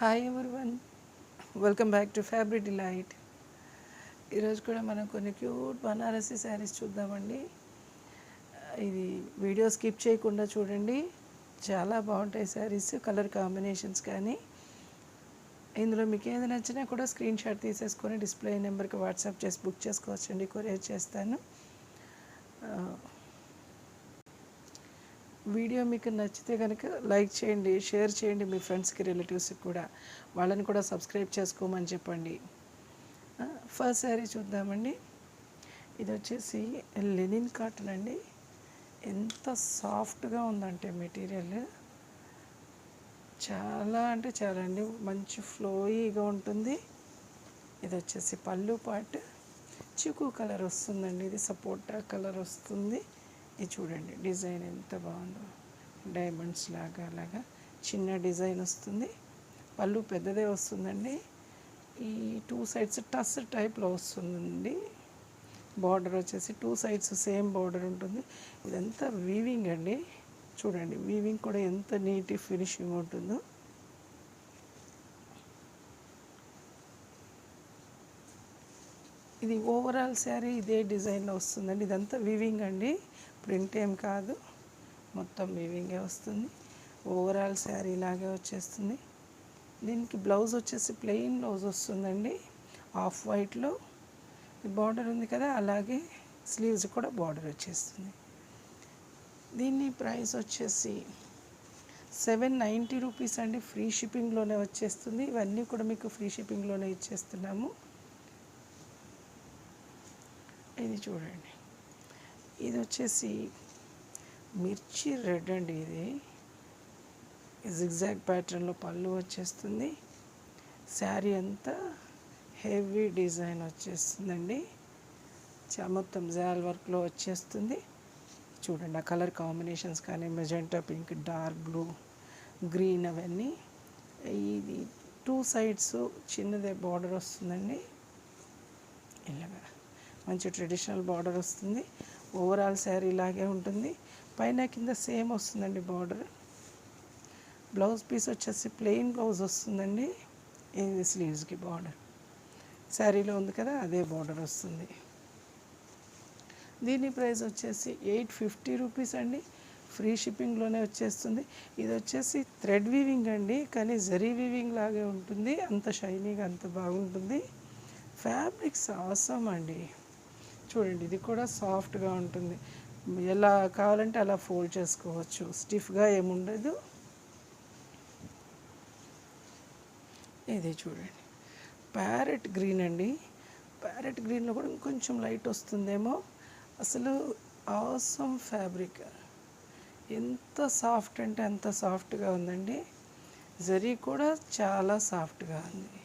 Hi everyone, welcome back to fabric delight. ఈరోజు కూడా మనం కొన్ని క్యూట్ బనారసి శారీస్ చూద్దామండి. ఇది వీడియో స్కిప్ చేయకుండా చూడండి, చాలా బాగుంటాయి శారీస్. కలర్ కాంబినేషన్స్ కానీ ఇందులో మీకు ఏది నచ్చినా కూడా స్క్రీన్ షాట్ తీసేసుకొని డిస్ప్లే నెంబర్కి వాట్సాప్ చేసి బుక్ చేసుకోవచ్చండి, కొరియర్ చేస్తాను. వీడియో మీకు నచ్చితే కనుక లైక్ చేయండి, షేర్ చేయండి మీ ఫ్రెండ్స్కి, రిలేటివ్స్కి కూడా. వాళ్ళని కూడా సబ్స్క్రైబ్ చేసుకోమని చెప్పండి. ఫస్ట్ శారీ చూద్దామండి. ఇది వచ్చేసి లెనిన్ కాటన్ అండి. ఎంత సాఫ్ట్గా ఉందంటే మెటీరియల్ చాలా అంటే చాలా అండి, మంచి ఫ్లోయీగా ఉంటుంది. ఇది వచ్చేసి పళ్ళు పార్ట్ చిక్కు కలర్ వస్తుందండి. ఇది సపోటా కలర్ వస్తుంది. ఇది చూడండి, డిజైన్ ఎంత బాగుందో, డైమండ్స్ లాగా అలాగా చిన్న డిజైన్ వస్తుంది. పళ్ళు పెద్దదే వస్తుందండి. ఈ టూ సైడ్స్ టస్ టైప్లో వస్తుందండి. బార్డర్ వచ్చేసి టూ సైడ్స్ సేమ్ బార్డర్ ఉంటుంది. ఇదంతా వీవింగ్ అండి. చూడండి, వీవింగ్ కూడా ఎంత నీట్ ఫినిషింగ్ ఉంటుందో. ఇది ఓవరాల్ శారీ ఇదే డిజైన్లో వస్తుందండి. ఇదంతా వీవింగ్ అండి, ప్రింట్ ఏం కాదు, మొత్తం వీవింగే వస్తుంది. ఓవరాల్ శారీ లాగే వచ్చేస్తుంది. దీనికి బ్లౌజ్ వచ్చేసి ప్లెయిన్ బ్లౌజ్ వస్తుందండి, ఆఫ్ వైట్లో. బార్డర్ ఉంది కదా, అలాగే స్లీవ్స్ కూడా బార్డర్ వచ్చేస్తుంది. దీని ప్రైస్ వచ్చేసి 790 రూపీస్ అండి. ఫ్రీ షిప్పింగ్లోనే వచ్చేస్తుంది. ఇవన్నీ కూడా మీకు ఫ్రీ షిప్పింగ్లోనే ఇచ్చేస్తున్నాము. ఇది చూడండి, ఇది వచ్చేసి మిర్చి రెడ్ అండి. ఇది జిగ్జాగ్ ప్యాటర్న్లో పళ్ళు వచ్చేస్తుంది. శారీ అంతా హెవీ డిజైన్ వచ్చేస్తుందండి. మొత్తం జాల్ వర్క్లో వచ్చేస్తుంది. చూడండి, ఆ కలర్ కాంబినేషన్స్ కానీ magenta pink, dark blue, green అవన్నీ. ఇది టూ సైడ్స్ చిన్నదే బార్డర్ వస్తుందండి. ఇలాగా మంచి ట్రెడిషనల్ బార్డర్ వస్తుంది. ఓవరాల్ శారీ ఇలాగే ఉంటుంది. పైన కింద సేమ్ వస్తుందండి బార్డర్. బ్లౌజ్ పీస్ వచ్చేసి ప్లెయిన్ బ్లౌజ్ వస్తుందండి. ఇది స్లీవ్స్కి బార్డర్ శారీలో ఉంది కదా, అదే బార్డర్ వస్తుంది. దీని ప్రైస్ వచ్చేసి 850 రూపీస్ అండి. ఫ్రీ షిప్పింగ్లోనే వచ్చేస్తుంది. ఇది వచ్చేసి థ్రెడ్ వీవింగ్ అండి, కానీ జరీ వీవింగ్ లాగే ఉంటుంది. అంత షైనీగా అంత బాగుంటుంది. ఫ్యాబ్రిక్స్ అవసరం అండి. చూడండి, ఇది కూడా సాఫ్ట్గా ఉంటుంది. ఎలా కావాలంటే అలా ఫోల్డ్ చేసుకోవచ్చు, స్టిఫ్గా ఏముండదు. ఇది చూడండి, ప్యారెట్ గ్రీన్ అండి. ప్యారెట్ గ్రీన్లో కూడా ఇంకొంచెం లైట్ వస్తుందేమో. అసలు ఆసమ్ ఫ్యాబ్రిక్, ఎంత సాఫ్ట్ అంటే అంత సాఫ్ట్గా ఉందండి. జరీ కూడా చాలా సాఫ్ట్గా ఉంది.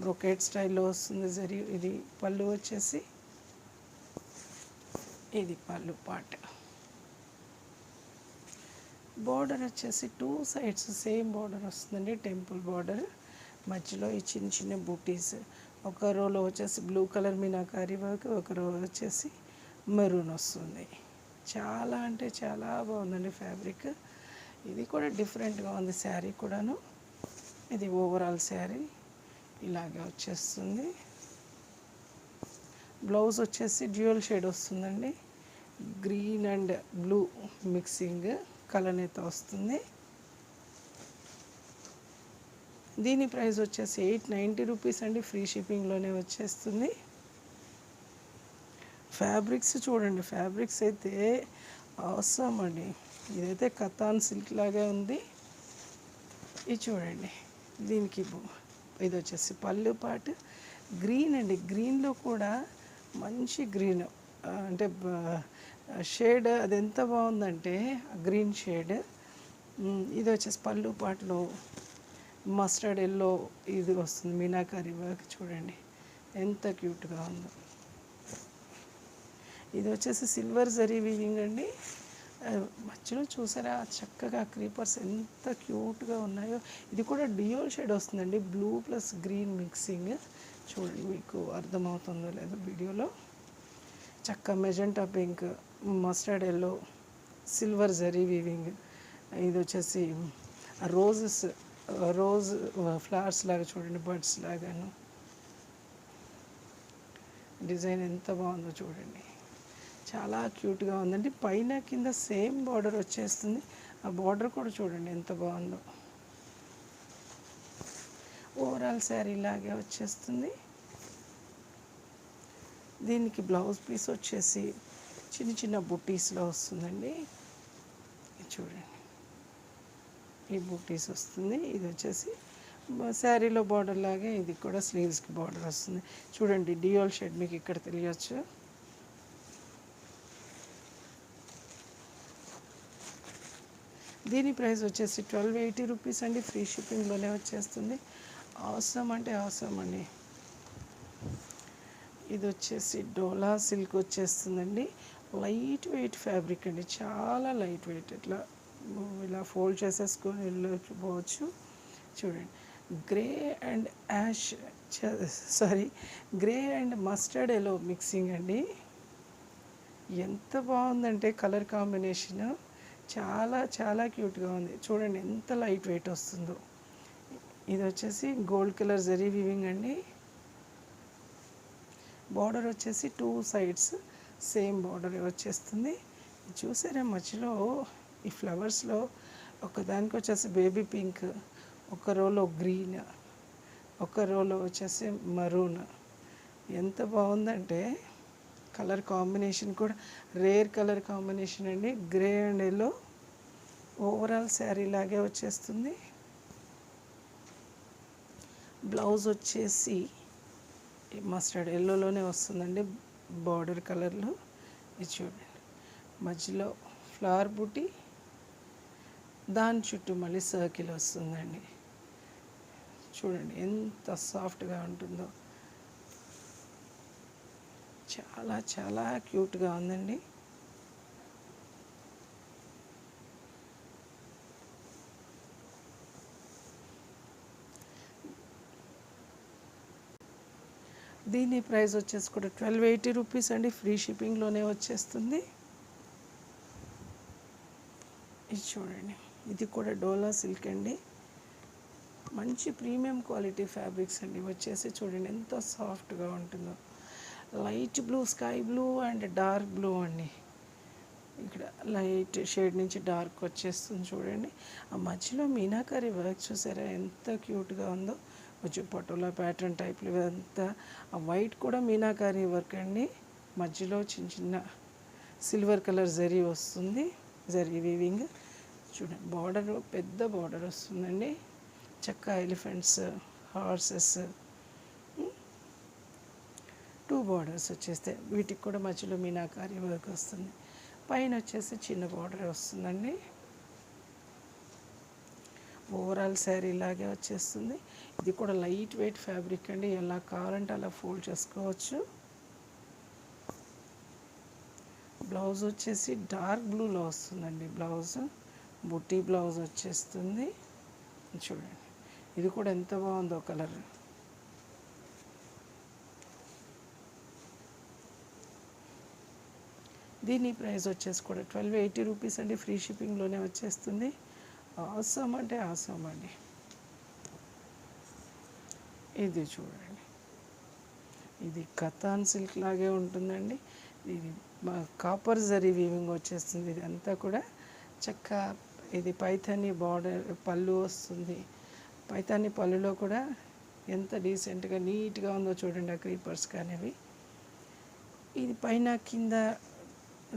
బ్రొకేట్ స్టైల్లో వస్తుంది జరీ. ఇది పళ్ళు వచ్చేసి, ఇది పళ్ళు పార్ట్. బార్డర్ వచ్చేసి టూ సైడ్స్ సేమ్ బార్డర్ వస్తుందండి, టెంపుల్ బార్డర్. మధ్యలో ఈ చిన్న చిన్న బూటీస్. ఒక రోలో వచ్చేసి బ్లూ కలర్ మీనాకారి వర్క్, ఒక రో వచ్చేసి మెరూన్ వస్తుంది. చాలా అంటే చాలా బాగుందండి ఫ్యాబ్రిక్. ఇది కూడా డిఫరెంట్గా ఉంది శారీ కూడాను. ఇది ఓవరాల్ శారీ ఇలాగే వచ్చేస్తుంది. బ్లౌజ్ వచ్చేసి డ్యూయల్ షేడ్ వస్తుందండి, గ్రీన్ అండ్ బ్లూ మిక్సింగ్ కలనేత వస్తుంది. దీని ప్రైస్ వచ్చేసి 890 రూపీస్ అండి. ఫ్రీ షిప్పింగ్లోనే వచ్చేస్తుంది. ఫ్యాబ్రిక్స్ చూడండి, ఫ్యాబ్రిక్స్ అయితే అవసరం అండి. ఇదైతే కతాన్ సిల్క్ లాగే ఉంది. ఇది చూడండి, దీనికి ఇది వచ్చేసి పళ్ళు పాటు గ్రీన్ అండి. గ్రీన్లో కూడా మంచి గ్రీన్, అంటే షేడ్ అది ఎంత బాగుందంటే గ్రీన్ షేడ్. ఇది వచ్చేసి పళ్ళు పాటలో మస్టర్డ్ ఎల్లో ఇది వస్తుంది, మీనాకారి వర్క్. చూడండి ఎంత క్యూట్గా ఉందో. ఇది వచ్చేసి సిల్వర్ జరీ వీవింగ్ అండి. మధ్యలో చూసారా చక్కగా క్రీపర్స్ ఎంత క్యూట్గా ఉన్నాయో. ఇది కూడా డ్యూయల్ షేడ్ వస్తుందండి, బ్లూ ప్లస్ గ్రీన్ మిక్సింగ్. చూడండి, మీకు అర్థమవుతుందో లేదో వీడియోలో. చక్క magenta pink, mustard yellow, silver zari weaving. ఇది వచ్చేసి రోజెస్ రోజ్ ఫ్లవర్స్ లాగా చూడండి, బర్డ్స్ లాగాను. డిజైన్ ఎంత బాగుందో చూడండి, చాలా క్యూట్గా ఉందండి. పైన కింద సేమ్ బార్డర్ వచ్చేస్తుంది. ఆ బార్డర్ కూడా చూడండి ఎంత బాగుందో. ఓవరాల్ శారీ లాగే వచ్చేస్తుంది. దీనికి బ్లౌజ్ పీస్ వచ్చేసి చిన్న చిన్న బుట్టీస్లో వస్తుందండి. చూడండి, ఈ బుట్టీస్ వస్తుంది. ఇది వచ్చేసి శారీలో బార్డర్ లాగే ఇది కూడా స్లీవ్స్కి బార్డర్ వస్తుంది. చూడండి, డియోల్ షేడ్ మీకు ఇక్కడ తెలియచ్చు. దీని ప్రైస్ వచ్చేసి 1280 రూపీస్ అండి. ఫ్రీ షిప్పింగ్లోనే వచ్చేస్తుంది. అవసరం అంటే అవసరం అండి. ఇది వచ్చేసి డోలా సిల్క్ వచ్చేస్తుందండి. లైట్ వెయిట్ ఫ్యాబ్రిక్ అండి, చాలా లైట్ వెయిట్. ఇట్లా ఇలా ఫోల్డ్ చేసేసుకొని వెళ్ళిపోవచ్చు. చూడండి, grey and ash grey and mustard yellow mixing అండి. ఎంత బాగుందంటే కలర్ కాంబినేషన్ చాలా చాలా క్యూట్గా ఉంది. చూడండి ఎంత లైట్ వెయిట్ వస్తుందో. ఇది వచ్చేసి గోల్డ్ కలర్ జరీ వీవింగ్ అండి. బార్డర్ వచ్చేసి 2 సైడ్స్ సేమ్ బార్డర్ వచ్చేస్తుంది. చూసారా, మధ్యలో ఈ ఫ్లవర్స్లో ఒకదానికి వచ్చేసి బేబీ పింక్, ఒక రోలో గ్రీన్, ఒక రోలో వచ్చేసి మరూన్. ఎంత బాగుందంటే కలర్ కాంబినేషన్ కూడా రేర్ కలర్ కాంబినేషన్ అండి. Grey and yellow overall sari లాగే వచ్చేస్తుంది. బ్లౌజ్ వచ్చేసి మస్టర్డ్ ఎల్లోలోనే వస్తుందండి, బార్డర్ కలర్లో. ఇది చూడండి, మధ్యలో ఫ్లవర్ బూటీ, దాని చుట్టూ మళ్ళీ సర్కిల్ వస్తుందండి. చూడండి ఎంత సాఫ్ట్గా ఉంటుందో, చాలా చాలా క్యూట్గా ఉందండి. దీని ప్రైస్ వచ్చేసి కూడా 1280 రూపీస్ అండి. ఫ్రీ షిప్పింగ్లోనే వచ్చేస్తుంది. ఇది చూడండి, ఇది కూడా డోలా సిల్క్ అండి. మంచి ప్రీమియం క్వాలిటీ ఫ్యాబ్రిక్స్ అండి. వచ్చేసి చూడండి ఎంత సాఫ్ట్గా ఉంటుందో. Light blue, sky blue and dark blue అండి. ఇక్కడ లైట్ షేడ్ నుంచి డార్క్ వచ్చేస్తుంది చూడండి. ఆ మధ్యలో మీనాకారి వర్క్ చూసారా ఎంత క్యూట్గా ఉందో. కొంచెం పటోలా ప్యాటర్న్ టైప్లో ఇదంతా. ఆ వైట్ కూడా మీనాకారి వర్క్ అండి. మధ్యలో చిన్న చిన్న సిల్వర్ కలర్ జరీ వస్తుంది, జరీ వీవింగ్. చూడండి, బార్డర్ పెద్ద బార్డర్ వస్తుందండి. చక్క ఎలిఫెంట్స్, హార్సెస్, 2 బార్డర్స్ వచ్చేస్తాయి. వీటికి కూడా మధ్యలో మీనాకారి వర్క్ వస్తుంది. పైన వచ్చేసి చిన్న బార్డర్ వస్తుందండి. ఓవరాల్ శారీ లాగే వచ్చేస్తుంది. ఇది కూడా లైట్ వెయిట్ ఫ్యాబ్రిక్ అండి. ఎలా కావాలంటే అలా ఫోల్డ్ చేసుకోవచ్చు. బ్లౌజ్ వచ్చేసి డార్క్ బ్లూలో వస్తుందండి. బ్లౌజ్ బుట్టి బ్లౌజ్ వచ్చేస్తుంది. చూడండి, ఇది కూడా ఎంత బాగుందో కలర్. దీని ప్రైస్ వచ్చేసి కూడా 1280 రూపీస్ అండి. ఫ్రీ షిప్పింగ్లోనే వచ్చేస్తుంది. ఆసమ్ అంటే ఆసమ్ అండి. ఇది చూడండి, ఇది కతాన్ సిల్క్ లాగే ఉంటుందండి. ఇది కాపర్ జరీ వీవింగ్ వచ్చేస్తుంది. ఇది అంతా కూడా చక్క. ఇది పైథానీ బార్డర్ పళ్ళు వస్తుంది. పైథానీ పళ్ళులో కూడా ఎంత డీసెంట్గా నీట్గా ఉందో చూడండి. ఆ క్రీపర్స్ కానివి. ఇది పైన కింద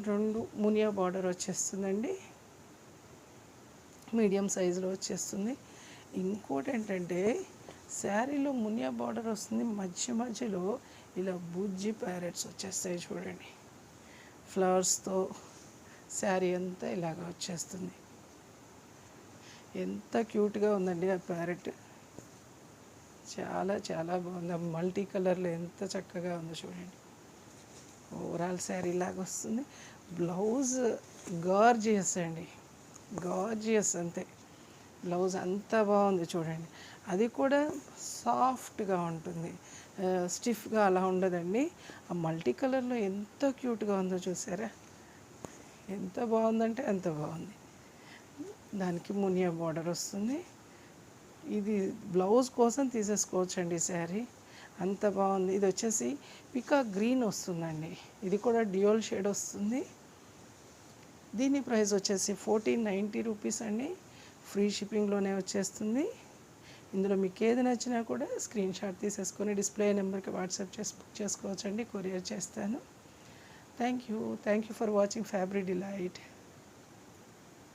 2 మునియా బార్డర్ వచ్చేస్తుందండి. మీడియం సైజులో వచ్చేస్తుంది. ఇంకోటి ఏంటంటే శారీలో మునియా బార్డర్ వస్తుంది. మధ్యలో ఇలా బుజ్జి ప్యారెట్స్ వచ్చేస్తాయి చూడండి. ఫ్లవర్స్తో శారీ అంతా ఇలాగ వచ్చేస్తుంది. ఎంత క్యూట్గా ఉందండి ఆ ప్యారెట్. చాలా చాలా బాగుంది. మల్టీ కలర్లో ఎంత చక్కగా ఉందో చూడండి. ఓవరాల్ శారీ లాగా వస్తుంది. బ్లౌజ్ గార్జియస్ అండి, గార్జియస్ అంతే. బ్లౌజ్ అంతా బాగుంది చూడండి. అది కూడా సాఫ్ట్గా ఉంటుంది, స్టిఫ్గా అలా ఉండదండి. ఆ మల్టీ కలర్లో ఎంత క్యూట్గా ఉందో చూసారా. ఎంత బాగుందంటే అంత బాగుంది. దానికి మునియా బార్డర్ వస్తుంది. ఇది బ్లౌజ్ కోసం తీసేసుకోవచ్చండి ఈ శారీ, అంత బాగుంది. ఇది వచ్చేసి పికాక్ గ్రీన్ వస్తుందండి, ఇది కూడా డ్యూయల్ షేడ్ వస్తుంది. దీని ప్రైస్ వచ్చేసి 1490 రూపీస్ అండి, ఫ్రీ షిప్పింగ్లోనే వచ్చేస్తుంది. ఇందులో మీకు ఏది నచ్చినా కూడా స్క్రీన్ షాట్ తీసేసుకొని డిస్ప్లే నెంబర్కి వాట్సాప్ చేసి బుక్ చేసుకోవచ్చండి, కొరియర్ చేస్తాను. Thank you for watching fabric delight.